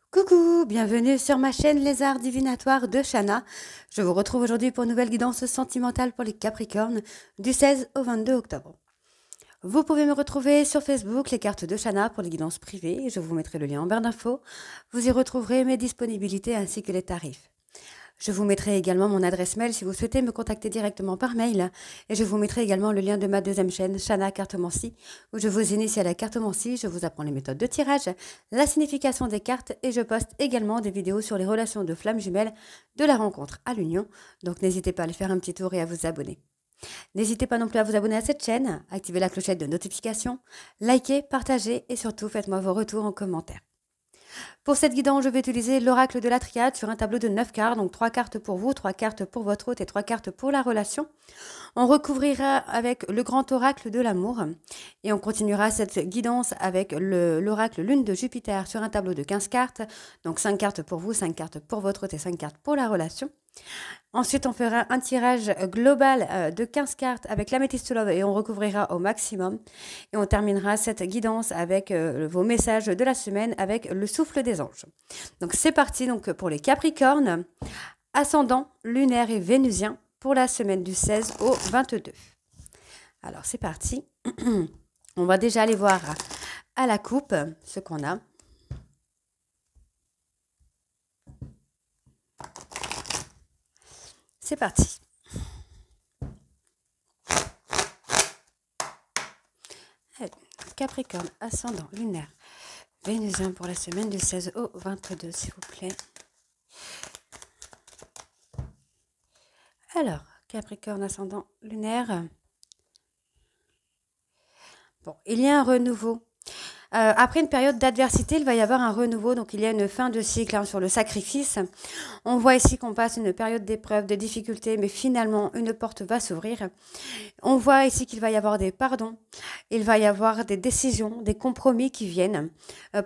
Coucou, bienvenue sur ma chaîne Les Arts Divinatoires de Shana. Je vous retrouve aujourd'hui pour une nouvelle guidance sentimentale pour les Capricornes du 16 au 22 octobre. Vous pouvez me retrouver sur Facebook, les cartes de Shana pour les guidances privées. Je vous mettrai le lien en barre d'infos. Vous y retrouverez mes disponibilités ainsi que les tarifs. Je vous mettrai également mon adresse mail si vous souhaitez me contacter directement par mail. Et je vous mettrai également le lien de ma deuxième chaîne, Shana Cartomancie, où je vous initie à la cartomancie, je vous apprends les méthodes de tirage, la signification des cartes et je poste également des vidéos sur les relations de flammes jumelles de la rencontre à l'union. Donc n'hésitez pas à aller faire un petit tour et à vous abonner. N'hésitez pas non plus à vous abonner à cette chaîne, activer la clochette de notification, liker, partager et surtout faites-moi vos retours en commentaire. Pour cette guidance, je vais utiliser l'oracle de la triade sur un tableau de 9 cartes, donc 3 cartes pour vous, 3 cartes pour votre hôte et 3 cartes pour la relation. On recouvrira avec le grand oracle de l'amour et on continuera cette guidance avec l'oracle lune de Jupiter sur un tableau de 15 cartes, donc 5 cartes pour vous, 5 cartes pour votre hôte et 5 cartes pour la relation. Ensuite, on fera un tirage global de 15 cartes avec l'améthyste love et on recouvrira au maximum. Et on terminera cette guidance avec vos messages de la semaine avec le souffle des anges. Donc c'est parti donc pour les Capricornes, ascendant, lunaire et vénusien pour la semaine du 16 au 22. Alors c'est parti. On va déjà aller voir à la coupe ce qu'on a. C'est parti. Capricorne, ascendant, lunaire, vénusien pour la semaine du 16 au 22, s'il vous plaît. Alors, Capricorne, ascendant, lunaire. Bon, il y a un renouveau. Après une période d'adversité, il va y avoir un renouveau, donc il y a une fin de cycle sur le sacrifice. On voit ici qu'on passe une période d'épreuve, de difficultés, mais finalement une porte va s'ouvrir. On voit ici qu'il va y avoir des pardons, il va y avoir des décisions, des compromis qui viennent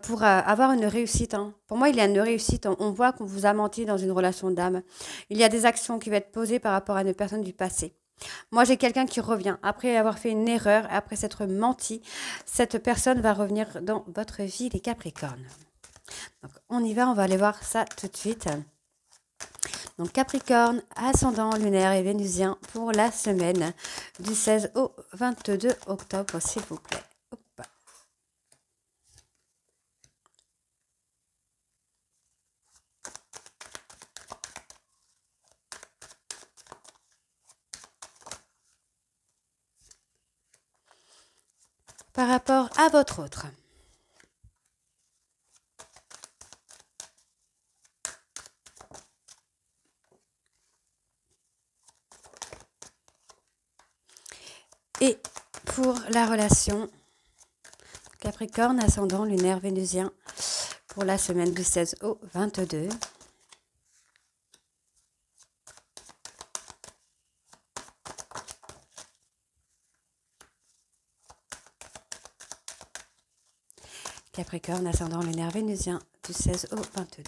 pour avoir une réussite. Pour moi, il y a une réussite. On voit qu'on vous a menti dans une relation d'âme. Il y a des actions qui vont être posées par rapport à une personne du passé. Moi, j'ai quelqu'un qui revient. Après avoir fait une erreur, après s'être menti, cette personne va revenir dans votre vie, les Capricornes. Donc, on y va, on va aller voir ça tout de suite. Donc, Capricorne, ascendant, lunaire et vénusien pour la semaine du 16 au 22 octobre, s'il vous plaît. Hop. Par rapport à votre autre. Et pour la relation, Capricorne, ascendant, lunaire, vénusien, pour la semaine du 16 au 22. Capricorne, ascendant, lunaire, vénusien, du 16 au 22.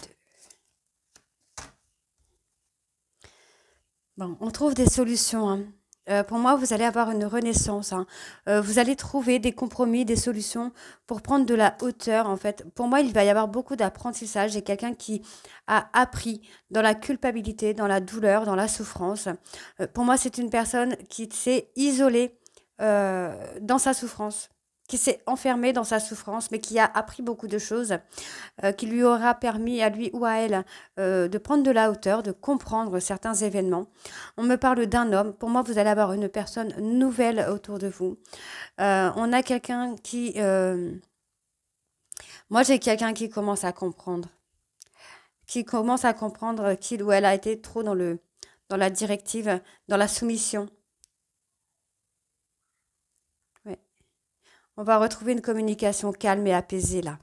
Bon, on trouve des solutions. Pour moi, vous allez avoir une renaissance. Vous allez trouver des compromis, des solutions pour prendre de la hauteur, en fait. Pour moi, il va y avoir beaucoup d'apprentissage. J'ai quelqu'un qui a appris dans la culpabilité, dans la douleur, dans la souffrance. Pour moi, c'est une personne qui s'est isolée dans sa souffrance, qui s'est enfermée dans sa souffrance, mais qui a appris beaucoup de choses, qui lui aura permis à lui ou à elle de prendre de la hauteur, de comprendre certains événements. On me parle d'un homme. Pour moi, vous allez avoir une personne nouvelle autour de vous. On a quelqu'un qui... Moi, j'ai quelqu'un qui commence à comprendre. Qui commence à comprendre qu'il ou elle a été trop dans la directive, dans la soumission. Ouais. On va retrouver une communication calme et apaisée là.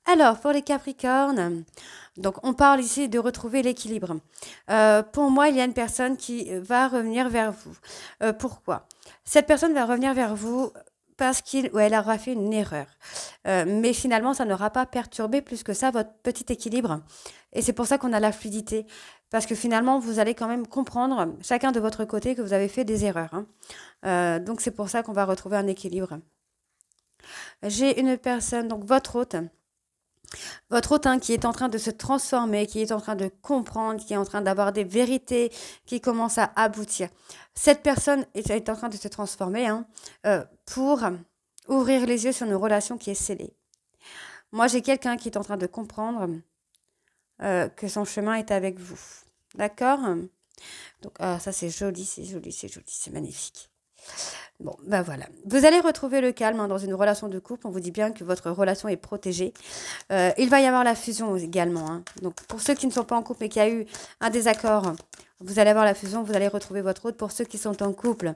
Alors, pour les Capricornes, donc on parle ici de retrouver l'équilibre. Pour moi, il y a une personne qui va revenir vers vous. Pourquoi? Cette personne va revenir vers vous parce qu'il ou elle aura fait une erreur. Mais finalement, ça n'aura pas perturbé plus que ça votre petit équilibre. Et c'est pour ça qu'on a la fluidité. Parce que finalement, vous allez quand même comprendre, chacun de votre côté, que vous avez fait des erreurs. Donc c'est pour ça qu'on va retrouver un équilibre. J'ai une personne, donc votre hôte, Votre hôte qui est en train de se transformer, qui est en train de comprendre, qui est en train d'avoir des vérités qui commencent à aboutir. Cette personne est en train de se transformer pour ouvrir les yeux sur une relation qui est scellée. Moi, j'ai quelqu'un qui est en train de comprendre que son chemin est avec vous. D'accord? Donc, ça, c'est joli, c'est joli, c'est joli, c'est magnifique. Bon, ben voilà. Vous allez retrouver le calme dans une relation de couple. On vous dit bien que votre relation est protégée. Il va y avoir la fusion également. Donc, pour ceux qui ne sont pas en couple et qui a eu un désaccord, vous allez avoir la fusion, vous allez retrouver votre autre. Pour ceux qui sont en couple,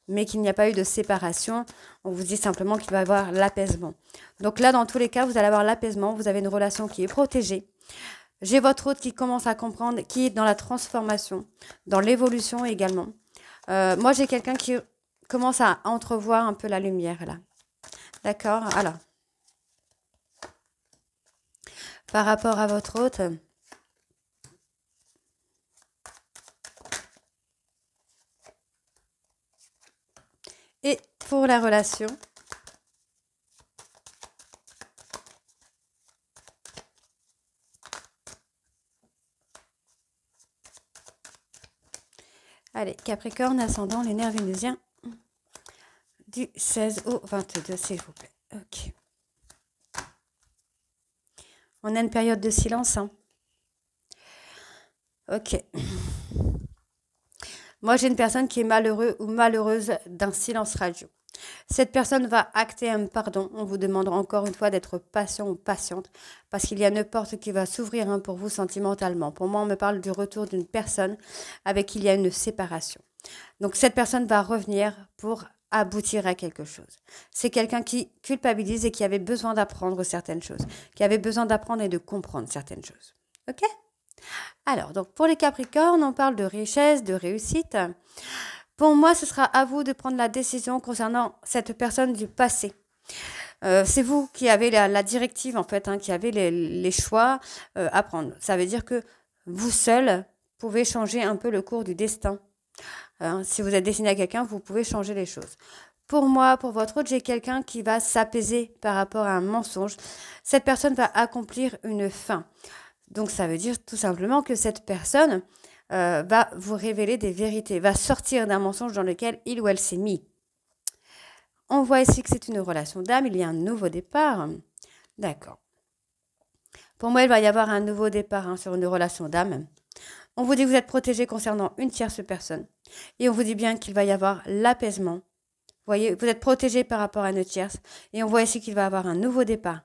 mais qu'il n'y a pas eu de séparation, on vous dit simplement qu'il va y avoir l'apaisement. Donc là, dans tous les cas, vous allez avoir l'apaisement. Vous avez une relation qui est protégée. J'ai votre autre qui commence à comprendre, qui est dans la transformation, dans l'évolution également. Moi, j'ai quelqu'un qui commence à entrevoir un peu la lumière là. D'accord? Alors, par rapport à votre hôte, et pour la relation, allez, Capricorne, ascendant, lunaire, vénusien, du 16 au 22, s'il vous plaît. Ok. On a une période de silence. Ok. Moi, j'ai une personne qui est malheureux ou malheureuse d'un silence radio. Cette personne va acter un pardon. On vous demandera encore une fois d'être patient ou patiente parce qu'il y a une porte qui va s'ouvrir pour vous sentimentalement. Pour moi, on me parle du retour d'une personne avec qui il y a une séparation. Donc, cette personne va revenir pour aboutir à quelque chose. C'est quelqu'un qui culpabilise et qui avait besoin d'apprendre certaines choses, qui avait besoin d'apprendre et de comprendre certaines choses. Ok? Alors, donc pour les Capricornes, on parle de richesse, de réussite. Pour moi, ce sera à vous de prendre la décision concernant cette personne du passé. C'est vous qui avez la directive, en fait, qui avez les choix à prendre. Ça veut dire que vous seul pouvez changer un peu le cours du destin. Si vous êtes destiné à quelqu'un, vous pouvez changer les choses. Pour moi, pour votre autre, j'ai quelqu'un qui va s'apaiser par rapport à un mensonge. Cette personne va accomplir une fin. Donc, ça veut dire tout simplement que cette personne va vous révéler des vérités, va sortir d'un mensonge dans lequel il ou elle s'est mis. On voit ici que c'est une relation d'âme, il y a un nouveau départ. D'accord. Pour moi, il va y avoir un nouveau départ sur une relation d'âme. On vous dit que vous êtes protégé concernant une tierce personne. Et on vous dit bien qu'il va y avoir l'apaisement. Vous voyez, vous êtes protégé par rapport à une tierce. Et on voit ici qu'il va y avoir un nouveau départ.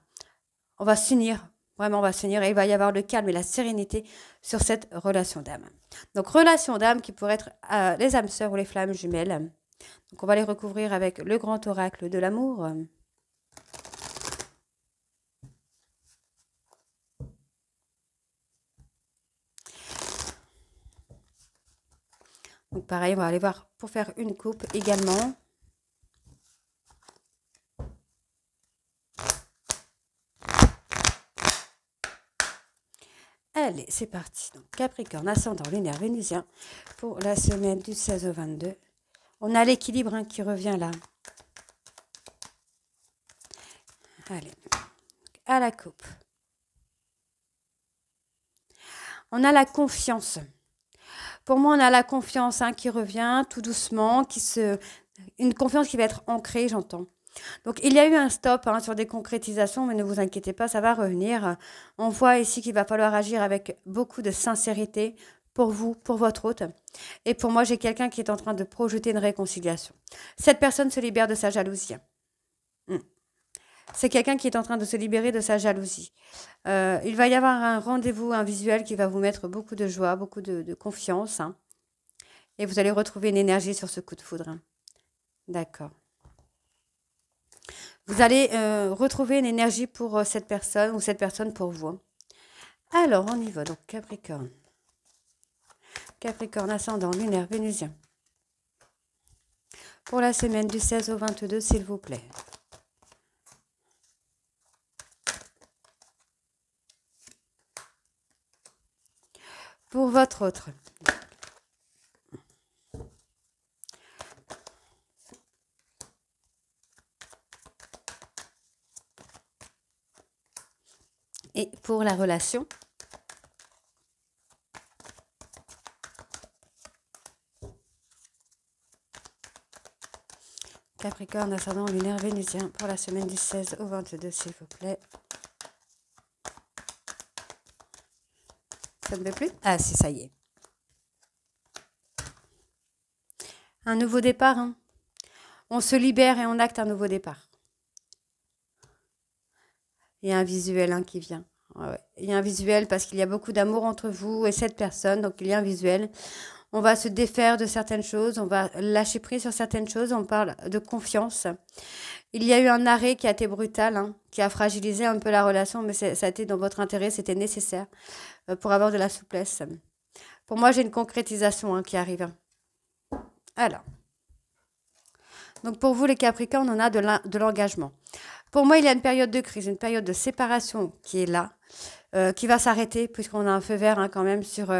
On va s'unir. Vraiment, on va s'unir et il va y avoir le calme et la sérénité sur cette relation d'âme. Donc, relation d'âme qui pourrait être les âmes sœurs ou les flammes jumelles. Donc, on va les recouvrir avec le grand oracle de l'amour. Donc, pareil, on va aller voir pour faire une coupe également. Allez, c'est parti. Donc, Capricorne, ascendant lunaire vénusien pour la semaine du 16 au 22. On a l'équilibre qui revient là. Allez, à la coupe. On a la confiance. Pour moi, on a la confiance qui revient tout doucement, une confiance qui va être ancrée, j'entends. Donc, il y a eu un stop sur des concrétisations, mais ne vous inquiétez pas, ça va revenir. On voit ici qu'il va falloir agir avec beaucoup de sincérité pour vous, pour votre hôte. Et pour moi, j'ai quelqu'un qui est en train de projeter une réconciliation. Cette personne se libère de sa jalousie. C'est quelqu'un qui est en train de se libérer de sa jalousie. Il va y avoir un rendez-vous, un visuel qui va vous mettre beaucoup de joie, beaucoup de confiance. Et vous allez retrouver une énergie sur ce coup de foudre. D'accord. Vous allez retrouver une énergie pour cette personne ou cette personne pour vous. Alors, on y va. Donc, Capricorne. Capricorne, ascendant, lunaire, vénusien. Pour la semaine du 16 au 22, s'il vous plaît. Pour votre autre. Et pour la relation, Capricorne, ascendant lunaire vénusien, pour la semaine du 16 au 22, s'il vous plaît. Ça ne veut plus? Ah si, ça y est. Un nouveau départ, hein. On se libère et on acte un nouveau départ. Il y a un visuel qui vient. Ouais. Il y a un visuel parce qu'il y a beaucoup d'amour entre vous et cette personne, donc il y a un visuel. On va se défaire de certaines choses, on va lâcher prise sur certaines choses, on parle de confiance. Il y a eu un arrêt qui a été brutal, qui a fragilisé un peu la relation, mais ça a été dans votre intérêt, c'était nécessaire pour avoir de la souplesse. Pour moi, j'ai une concrétisation qui arrive. Alors, donc pour vous les Capricornes, on a de l'engagement. Pour moi, il y a une période de crise, une période de séparation qui est là. Qui va s'arrêter puisqu'on a un feu vert quand même sur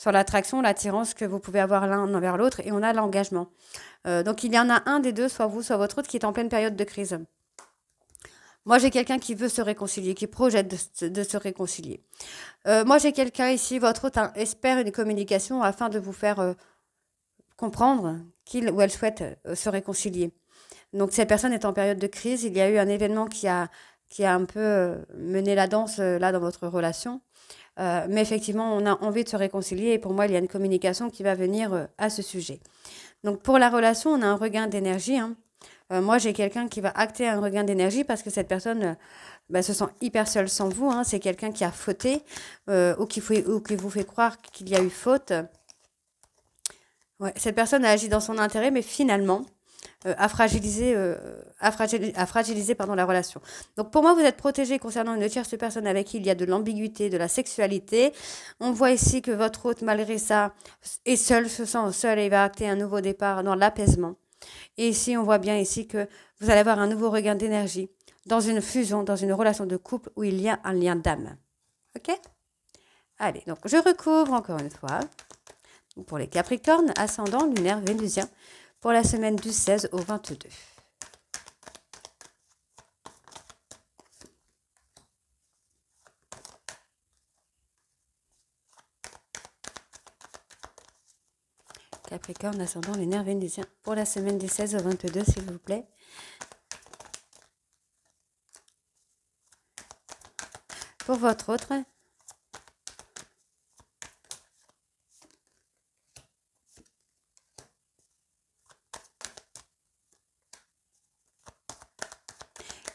l'attraction, l'attirance que vous pouvez avoir l'un envers l'autre et on a l'engagement. Donc il y en a un des deux, soit vous, soit votre autre, qui est en pleine période de crise. Moi, j'ai quelqu'un qui veut se réconcilier, qui projette de se réconcilier. Moi, j'ai quelqu'un ici, votre autre espère une communication afin de vous faire comprendre qu'il ou elle souhaite se réconcilier. Donc cette personne est en période de crise, il y a eu un événement qui a un peu mené la danse là dans votre relation. Mais effectivement, on a envie de se réconcilier et pour moi, il y a une communication qui va venir à ce sujet. Donc pour la relation, on a un regain d'énergie. Moi, j'ai quelqu'un qui va acter un regain d'énergie parce que cette personne se sent hyper seule sans vous. C'est quelqu'un qui a fauté ou qui vous fait croire qu'il y a eu faute. Ouais, cette personne a agi dans son intérêt, mais finalement... a fragilisé la relation. Donc pour moi, vous êtes protégé concernant une tierce personne avec qui il y a de l'ambiguïté, de la sexualité. On voit ici que votre hôte, malgré ça, est seul, se sent seul et va acter un nouveau départ dans l'apaisement. Et ici, on voit bien ici que vous allez avoir un nouveau regain d'énergie dans une fusion, dans une relation de couple où il y a un lien d'âme. Ok? Allez, donc je recouvre encore une fois. Pour les Capricornes, ascendant lunaire vénusien, pour la semaine du 16 au 22. Capricorne, ascendant lunaire vénusien, pour la semaine du 16 au 22, s'il vous plaît. Pour votre autre.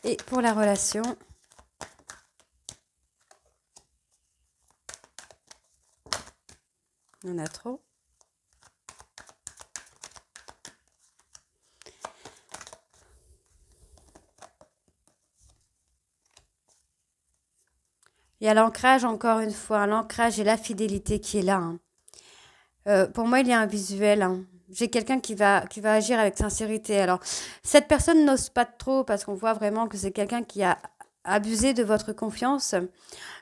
Et pour la relation, on a trop. Il y a l'ancrage, encore une fois, l'ancrage et la fidélité qui est là. Pour moi, il y a un visuel. J'ai quelqu'un qui va agir avec sincérité. Alors, cette personne n'ose pas trop parce qu'on voit vraiment que c'est quelqu'un qui a abusé de votre confiance.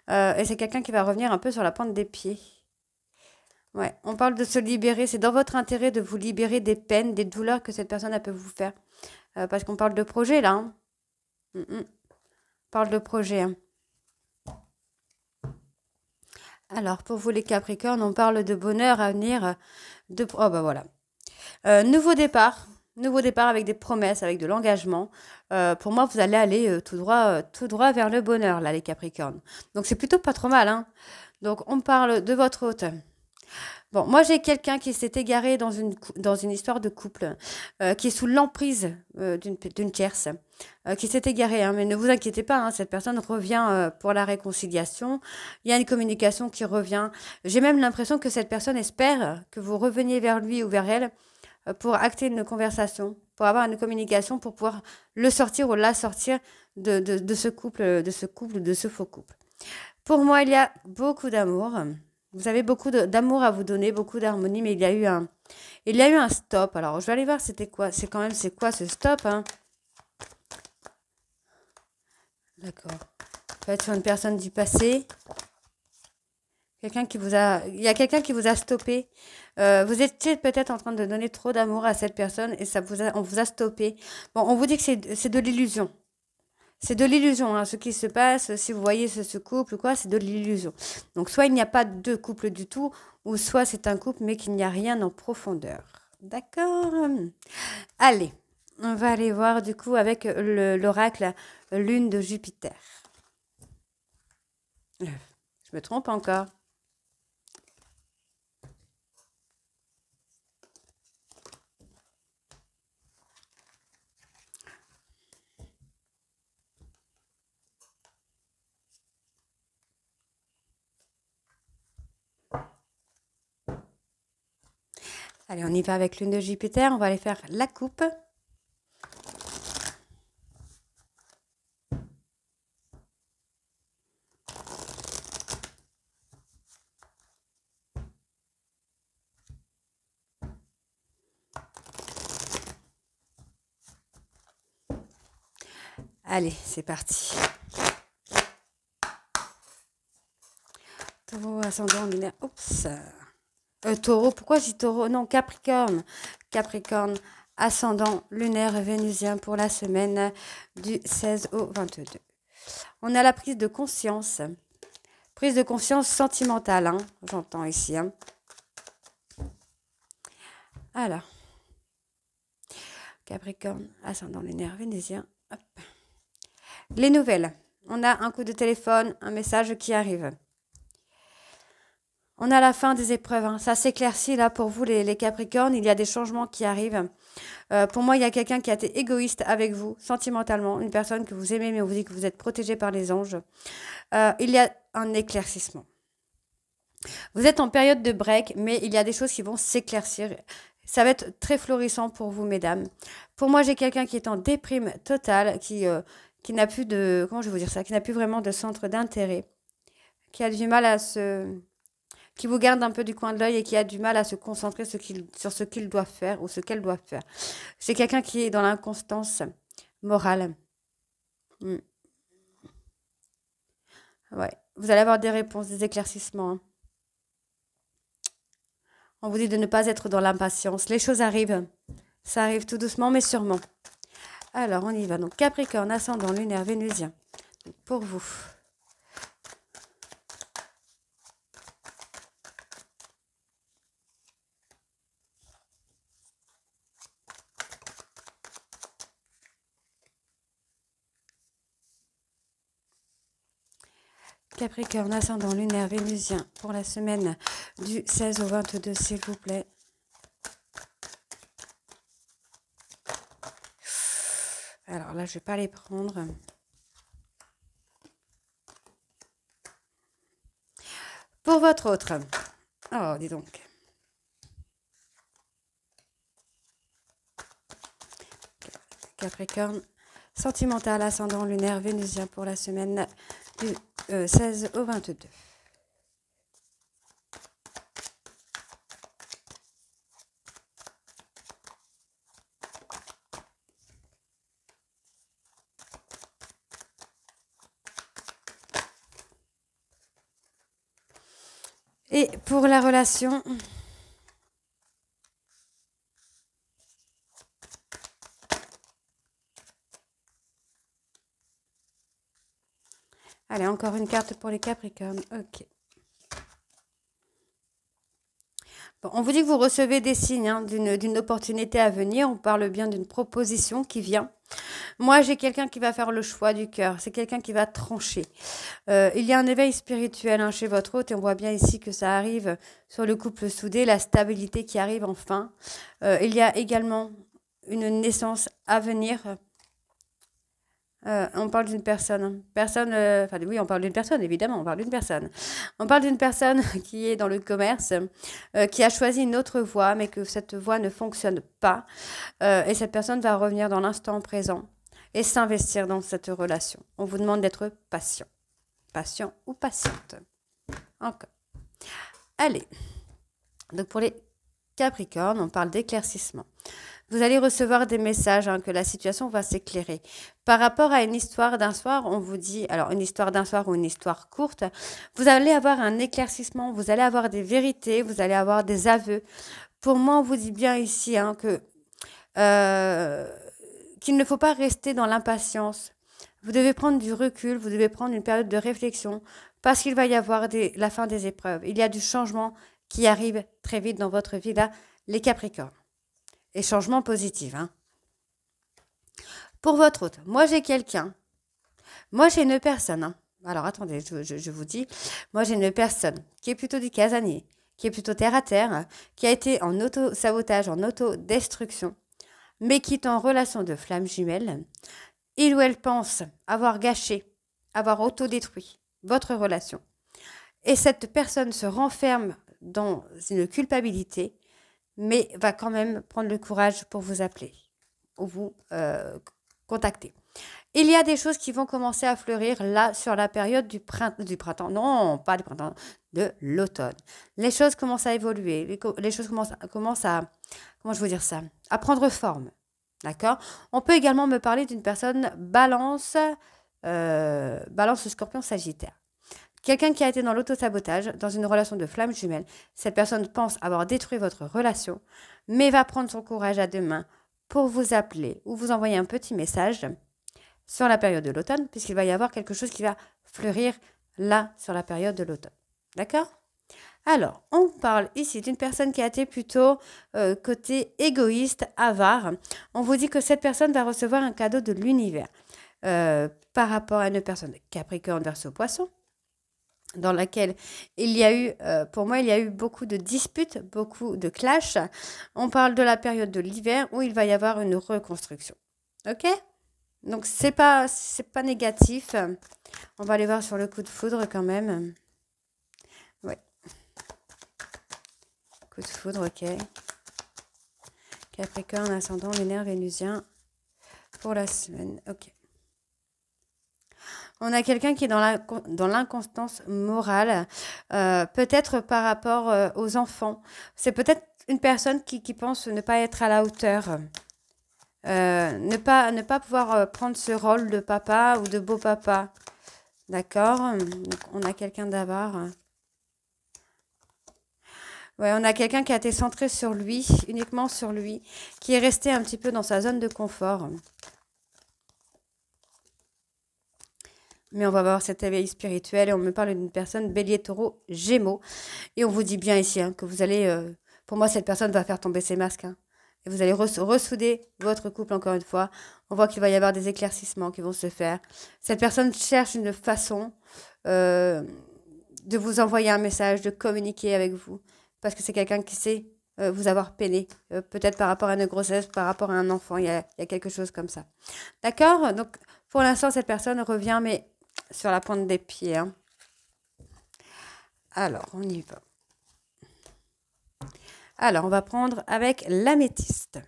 Et c'est quelqu'un qui va revenir un peu sur la pointe des pieds. Ouais, on parle de se libérer. C'est dans votre intérêt de vous libérer des peines, des douleurs que cette personne peut vous faire. Parce qu'on parle de projet, là. On parle de projet. Alors, pour vous les Capricornes, on parle de bonheur à venir. Oh, bah voilà. Nouveau départ avec des promesses, avec de l'engagement. Pour moi, vous allez aller tout droit vers le bonheur, là, les Capricornes. Donc, c'est plutôt pas trop mal. Donc, on parle de votre hôte. Bon, moi, j'ai quelqu'un qui s'est égaré dans une histoire de couple, qui est sous l'emprise d'une tierce, qui s'est égaré. Mais ne vous inquiétez pas, cette personne revient pour la réconciliation. Il y a une communication qui revient. J'ai même l'impression que cette personne espère que vous reveniez vers lui ou vers elle pour acter une conversation, pour avoir une communication, pour pouvoir le sortir ou la sortir de ce couple, de ce faux couple. Pour moi, il y a beaucoup d'amour. Vous avez beaucoup d'amour à vous donner, beaucoup d'harmonie, mais il y a eu un stop. Alors, je vais aller voir c'était quoi. C'est quoi ce stop, D'accord. Ça peut être sur une personne du passé. Il y a quelqu'un qui vous a stoppé. Vous étiez peut-être en train de donner trop d'amour à cette personne et on vous a stoppé. Bon, on vous dit que c'est de l'illusion. C'est de l'illusion, hein, ce qui se passe, si vous voyez ce couple ou quoi, c'est de l'illusion. Donc, soit il n'y a pas de couple du tout, ou soit c'est un couple, mais qu'il n'y a rien en profondeur. D'accord? Allez, on va aller voir du coup avec l'oracle Lune de Jupiter. Je me trompe encore. Allez, on y va avec Lune de Jupiter. On va aller faire la coupe. Allez, c'est parti. Taureau, ascendant, lunaire. Oups. Taureau, pourquoi je dis taureau? Non, Capricorne. Capricorne, ascendant, lunaire, vénusien pour la semaine du 16 au 22. On a la prise de conscience. Prise de conscience sentimentale, hein, j'entends ici. Hein. Alors. Capricorne, ascendant, lunaire, vénusien. Hop. Les nouvelles. On a un coup de téléphone, un message qui arrive. On a la fin des épreuves. Hein. Ça s'éclaircit là pour vous, les Capricornes. Il y a des changements qui arrivent. Pour moi, il y a quelqu'un qui a été égoïste avec vous, sentimentalement. Une personne que vous aimez, mais on vous dit que vous êtes protégé par les anges. Il y a un éclaircissement. Vous êtes en période de break, mais il y a des choses qui vont s'éclaircir. Ça va être très florissant pour vous, mesdames. Pour moi, j'ai quelqu'un qui est en déprime totale, qui n'a plus de... Comment je vais vous dire ça? Qui n'a plus vraiment de centre d'intérêt. Qui a du mal à se... Qui vous garde un peu du coin de l'œil et qui a du mal à se concentrer sur ce qu'il doit faire ou ce qu'elle doit faire. C'est quelqu'un qui est dans l'inconstance morale. Ouais. Vous allez avoir des réponses, des éclaircissements. Hein. On vous dit de ne pas être dans l'impatience. Les choses arrivent. Ça arrive tout doucement, mais sûrement. Alors, on y va. Donc, Capricorne, ascendant, lunaire, vénusien. Pour vous. Capricorne, ascendant, lunaire, vénusien. Pour la semaine du 16 au 22, s'il vous plaît. Alors là, je ne vais pas les prendre. Pour votre autre. Oh, dis donc. Capricorne, sentimental, ascendant, lunaire, vénusien pour la semaine du 16 au 22. Et pour la relation, allez, encore une carte pour les Capricornes. Ok. Bon, on vous dit que vous recevez des signes hein, d'une opportunité à venir. On parle bien d'une proposition qui vient. Moi, j'ai quelqu'un qui va faire le choix du cœur. C'est quelqu'un qui va trancher. Il y a un éveil spirituel hein, chez votre hôte et on voit bien ici que ça arrive sur le couple soudé, la stabilité qui arrive enfin. Il y a également une naissance à venir. On parle d'une personne. Oui, on parle d'une personne, évidemment, on parle d'une personne. On parle d'une personne qui est dans le commerce, qui a choisi une autre voie, mais que cette voie ne fonctionne pas. Et cette personne va revenir dans l'instant présent et s'investir dans cette relation. On vous demande d'être patient. Patient ou patiente. Encore. Allez. Donc pour les Capricornes, on parle d'éclaircissement. Vous allez recevoir des messages que la situation va s'éclairer. Par rapport à une histoire d'un soir, on vous dit, alors une histoire d'un soir ou une histoire courte, vous allez avoir un éclaircissement, vous allez avoir des vérités, vous allez avoir des aveux. Pour moi, on vous dit bien ici qu'il ne faut pas rester dans l'impatience. Vous devez prendre du recul, vous devez prendre une période de réflexion parce qu'il va y avoir la fin des épreuves. Il y a du changement qui arrive très vite dans votre vie, là, les Capricornes. Et changement positif. Hein. Pour votre autre, moi j'ai une personne. Hein. Alors attendez, je vous dis, moi j'ai une personne qui est plutôt du casanier, qui est plutôt terre à terre, qui a été en auto-sabotage, en auto-destruction, mais qui est en relation de flamme jumelle. Il ou elle pense avoir gâché, avoir autodétruit votre relation. Et cette personne se renferme dans une culpabilité, mais va quand même prendre le courage pour vous appeler ou vous contacter. Il y a des choses qui vont commencer à fleurir là sur la période du printemps. Non, pas du printemps, de l'automne. Les choses commencent à évoluer, les choses commencent à, comment je veux dire ça, à prendre forme. D'accord. On peut également me parler d'une personne balance scorpion sagittaire. Quelqu'un qui a été dans l'auto-sabotage, dans une relation de flamme jumelle. Cette personne pense avoir détruit votre relation, mais va prendre son courage à deux mains pour vous appeler ou vous envoyer un petit message sur la période de l'automne, puisqu'il va y avoir quelque chose qui va fleurir là sur la période de l'automne. D'accord ? Alors, on parle ici d'une personne qui a été plutôt côté égoïste, avare. On vous dit que cette personne va recevoir un cadeau de l'univers par rapport à une personne Capricorne Verseau Poisson, dans laquelle il y a eu, pour moi, il y a eu beaucoup de disputes, beaucoup de clashs. On parle de la période de l'hiver où il va y avoir une reconstruction. Ok ? Donc, c'est pas négatif. On va aller voir sur le coup de foudre quand même. Ouais. Coup de foudre, ok. Capricorne, ascendant, lunaire, vénusien. Pour la semaine, ok. On a quelqu'un qui est dans l'inconstance morale, peut-être par rapport aux enfants. C'est peut-être une personne qui pense ne pas être à la hauteur. Ne pas pouvoir prendre ce rôle de papa ou de beau papa. D'accord. On a quelqu'un d'avare. Ouais, on a quelqu'un qui a été centré sur lui, uniquement sur lui, qui est resté un petit peu dans sa zone de confort. Mais on va voir cet éveil spirituel et on me parle d'une personne bélier, taureau, gémeaux. Et on vous dit bien ici que vous allez... pour moi, cette personne va faire tomber ses masques. Et vous allez ressouder votre couple encore une fois. On voit qu'il va y avoir des éclaircissements qui vont se faire. Cette personne cherche une façon de vous envoyer un message, de communiquer avec vous. Parce que c'est quelqu'un qui sait vous avoir peiné. Peut-être par rapport à une grossesse, par rapport à un enfant. Il y a quelque chose comme ça. D'accord ? Donc, pour l'instant, cette personne revient, mais sur la pointe des pieds. Hein. Alors, on y va. Alors, on va prendre avec l'améthyste.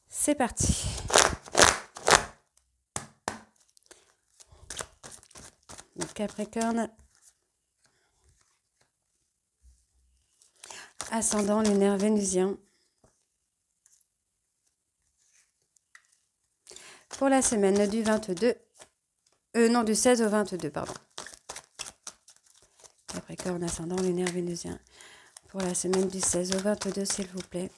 C'est parti. Donc, Capricorne. Ascendant lunaire vénusien. Pour la semaine du 22. Du 16 au 22, pardon. Capricorne, ascendant lunaire vénusien. Pour la semaine du 16 au 22, s'il vous plaît.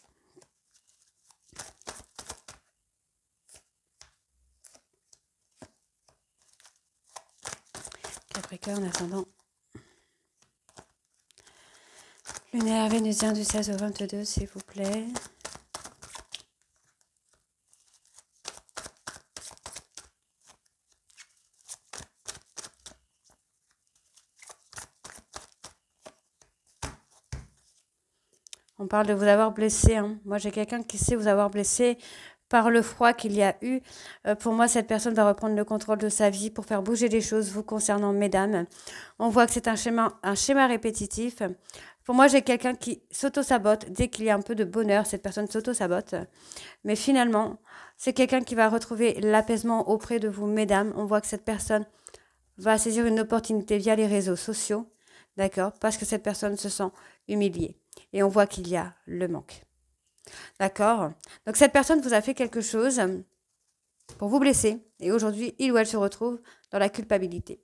Capricorne, ascendant lunaire vénusien du 16 au 22, s'il vous plaît. On parle de vous avoir blessé. Hein. Moi, j'ai quelqu'un qui sait vous avoir blessé par le froid qu'il y a eu. Pour moi, cette personne va reprendre le contrôle de sa vie pour faire bouger les choses vous concernant, mesdames. On voit que c'est un schéma répétitif. Pour moi, j'ai quelqu'un qui s'auto-sabote. Dès qu'il y a un peu de bonheur, cette personne s'auto-sabote. Mais finalement, c'est quelqu'un qui va retrouver l'apaisement auprès de vous, mesdames. On voit que cette personne va saisir une opportunité via les réseaux sociaux, d'accord, parce que cette personne se sent humiliée. Et on voit qu'il y a le manque. D'accord? Donc cette personne vous a fait quelque chose pour vous blesser. Et aujourd'hui, il ou elle se retrouve dans la culpabilité.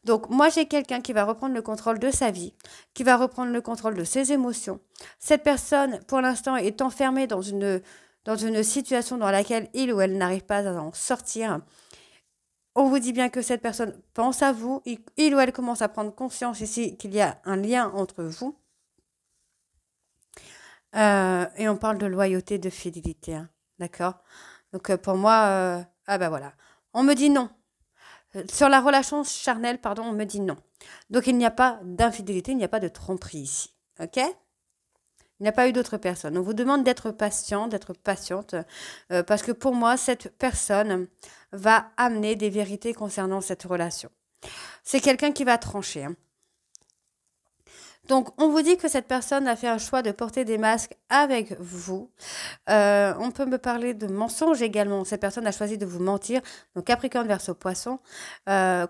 Donc moi, j'ai quelqu'un qui va reprendre le contrôle de sa vie, qui va reprendre le contrôle de ses émotions. Cette personne, pour l'instant, est enfermée dans une situation dans laquelle il ou elle n'arrive pas à en sortir. On vous dit bien que cette personne pense à vous, il ou elle commence à prendre conscience ici qu'il y a un lien entre vous. Et on parle de loyauté, de fidélité, hein, d'accord? Donc pour moi, ah ben voilà. On me dit non. Sur la relation charnelle, pardon, on me dit non. Donc il n'y a pas d'infidélité, il n'y a pas de tromperie ici, ok? Il n'y a pas eu d'autres personnes. On vous demande d'être patient, d'être patiente, parce que pour moi, cette personne va amener des vérités concernant cette relation. C'est quelqu'un qui va trancher, hein. Donc, on vous dit que cette personne a fait un choix de porter des masques avec vous. On peut me parler de mensonges également. Cette personne a choisi de vous mentir. Donc, Capricorne Verseau Poisson,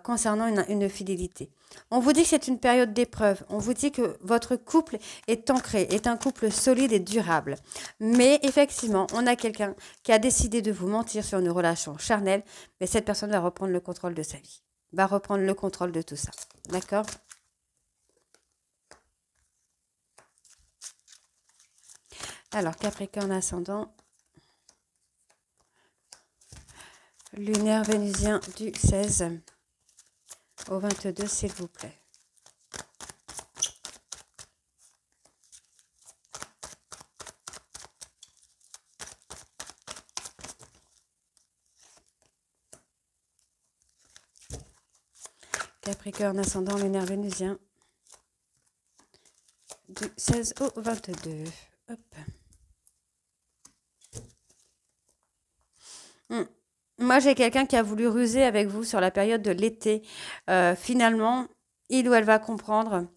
concernant une fidélité. On vous dit que c'est une période d'épreuve. On vous dit que votre couple est ancré, est un couple solide et durable. Mais effectivement, on a quelqu'un qui a décidé de vous mentir sur une relation charnelle. Mais cette personne va reprendre le contrôle de sa vie. Va reprendre le contrôle de tout ça. D'accord ? Alors, Capricorne ascendant, lunaire vénusien du 16 au 22, s'il vous plaît. Capricorne ascendant, lunaire vénusien du 16 au 22. Hop. Moi, j'ai quelqu'un qui a voulu ruser avec vous sur la période de l'été. Finalement, il ou elle va comprendre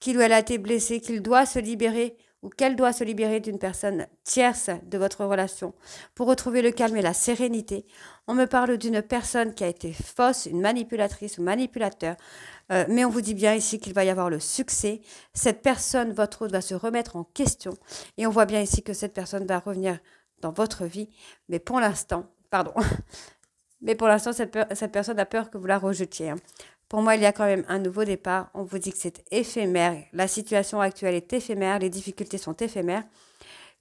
qu'il ou elle a été blessé, qu'il doit se libérer ou qu'elle doit se libérer d'une personne tierce de votre relation pour retrouver le calme et la sérénité. On me parle d'une personne qui a été fausse, une manipulatrice ou manipulateur, mais on vous dit bien ici qu'il va y avoir le succès. Cette personne, votre autre, va se remettre en question et on voit bien ici que cette personne va revenir dans votre vie, mais pour l'instant, pardon, mais pour l'instant, cette personne a peur que vous la rejetiez, hein. Pour moi, il y a quand même un nouveau départ. On vous dit que c'est éphémère. La situation actuelle est éphémère. Les difficultés sont éphémères.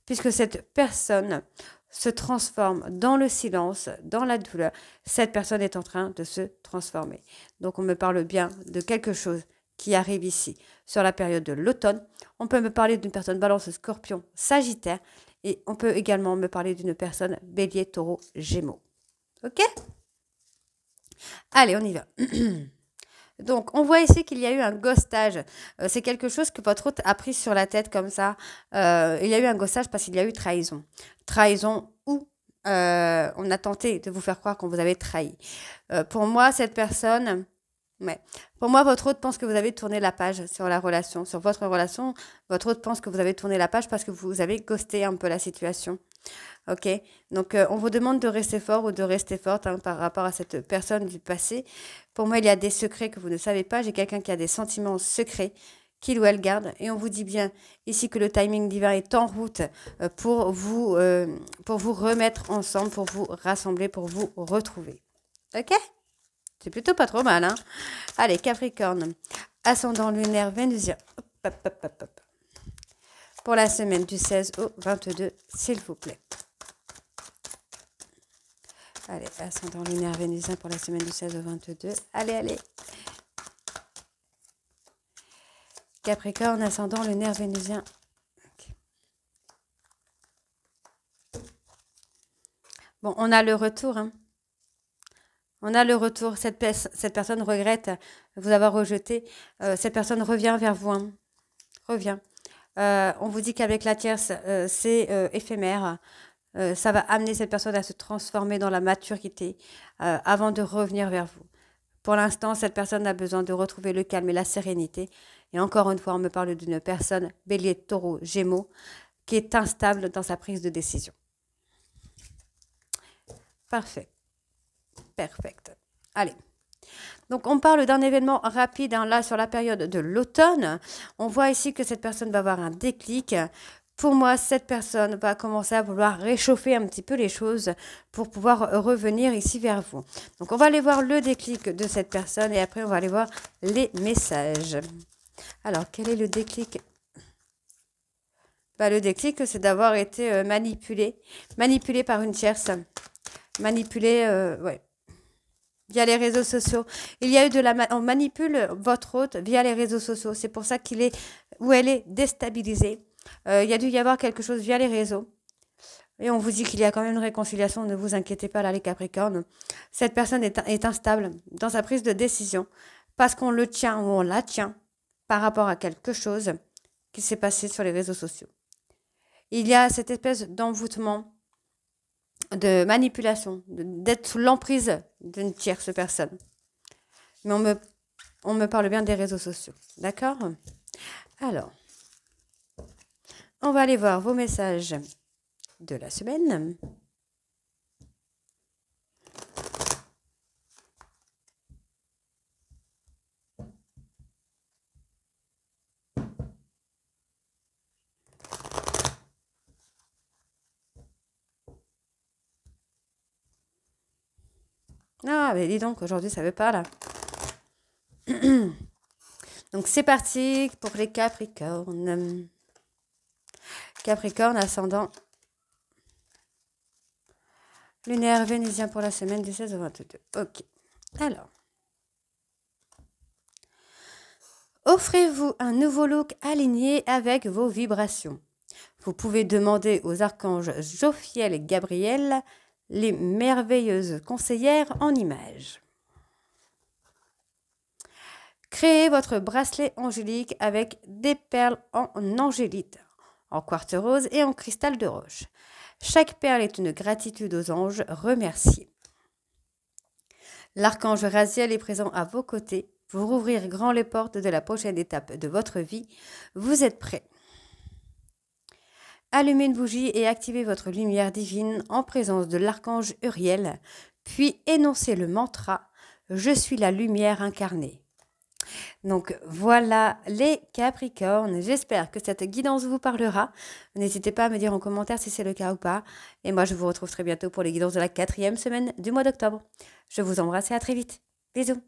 Puisque cette personne se transforme dans le silence, dans la douleur. Cette personne est en train de se transformer. Donc, on me parle bien de quelque chose qui arrive ici sur la période de l'automne. On peut me parler d'une personne balance, scorpion, sagittaire. Et on peut également me parler d'une personne bélier, taureau, gémeaux. Ok ? Allez, on y va. Donc, on voit ici qu'il y a eu un ghostage. C'est quelque chose que votre hôte a pris sur la tête comme ça. Il y a eu un ghostage parce qu'il y a eu trahison. Trahison où on a tenté de vous faire croire qu'on vous avait trahi. Pour moi, cette personne... Ouais. Pour moi, votre hôte pense que vous avez tourné la page sur la relation, sur votre relation. Votre hôte pense que vous avez tourné la page parce que vous avez ghosté un peu la situation. Ok, donc on vous demande de rester fort ou de rester forte, hein, par rapport à cette personne du passé. Pour moi, il y a des secrets que vous ne savez pas. J'ai quelqu'un qui a des sentiments secrets qu'il ou elle garde. Et on vous dit bien ici que le timing divin est en route pour vous remettre ensemble, pour vous rassembler, pour vous retrouver. Ok? C'est plutôt pas trop mal, hein? Allez, Capricorne, ascendant lunaire vénusien. Hop, hop, hop, hop, hop. Pour la semaine du 16 au 22, s'il vous plaît. Allez, ascendant lunaire vénusien pour la semaine du 16 au 22. Allez, allez. Capricorne, ascendant lunaire vénusien. Okay. Bon, on a le retour, hein. On a le retour. Cette personne regrette vous avoir rejeté. Cette personne revient vers vous, hein. Revient. On vous dit qu'avec la tierce, c'est éphémère. Ça va amener cette personne à se transformer dans la maturité avant de revenir vers vous. Pour l'instant, cette personne a besoin de retrouver le calme et la sérénité. Et encore une fois, on me parle d'une personne, bélier, taureau, gémeaux, qui est instable dans sa prise de décision. Parfait. Perfect. Allez. Donc, on parle d'un événement rapide, hein, là, sur la période de l'automne. On voit ici que cette personne va avoir un déclic. Pour moi, cette personne va commencer à vouloir réchauffer un petit peu les choses pour pouvoir revenir ici vers vous. Donc, on va aller voir le déclic de cette personne et après, on va aller voir les messages. Alors, quel est le déclic? Le déclic, c'est d'avoir été manipulé par une tierce, manipulé, ouais, via les réseaux sociaux. Il y a eu on manipule votre hôte via les réseaux sociaux. C'est pour ça qu'il est, ou elle est déstabilisée. Il y a dû y avoir quelque chose via les réseaux. Et on vous dit qu'il y a quand même une réconciliation. Ne vous inquiétez pas là, les Capricornes. Cette personne est instable dans sa prise de décision parce qu'on le tient ou on la tient par rapport à quelque chose qui s'est passé sur les réseaux sociaux. Il y a cette espèce d'envoûtement, de manipulation, d'être sous l'emprise d'une tierce personne. Mais on me parle bien des réseaux sociaux. D'accord? Alors, on va aller voir vos messages de la semaine. Ah, mais dis donc, aujourd'hui, ça veut pas, là. Donc, c'est parti pour les Capricornes. Capricorne, ascendant lunaire vénusien pour la semaine du 16 au 22. Ok. Alors. Offrez-vous un nouveau look aligné avec vos vibrations. Vous pouvez demander aux archanges Jophiel et Gabriel, les merveilleuses conseillères en images. Créez votre bracelet angélique avec des perles en angélite, en quartz rose et en cristal de roche. Chaque perle est une gratitude aux anges remerciés. L'archange Raziel est présent à vos côtés pour ouvrir grand les portes de la prochaine étape de votre vie. Vous êtes prêts. Allumez une bougie et activez votre lumière divine en présence de l'archange Uriel, puis énoncez le mantra « Je suis la lumière incarnée ». Donc voilà les Capricornes, j'espère que cette guidance vous parlera. N'hésitez pas à me dire en commentaire si c'est le cas ou pas. Et moi je vous retrouve très bientôt pour les guidances de la 4e semaine du mois d'octobre. Je vous embrasse et à très vite. Bisous.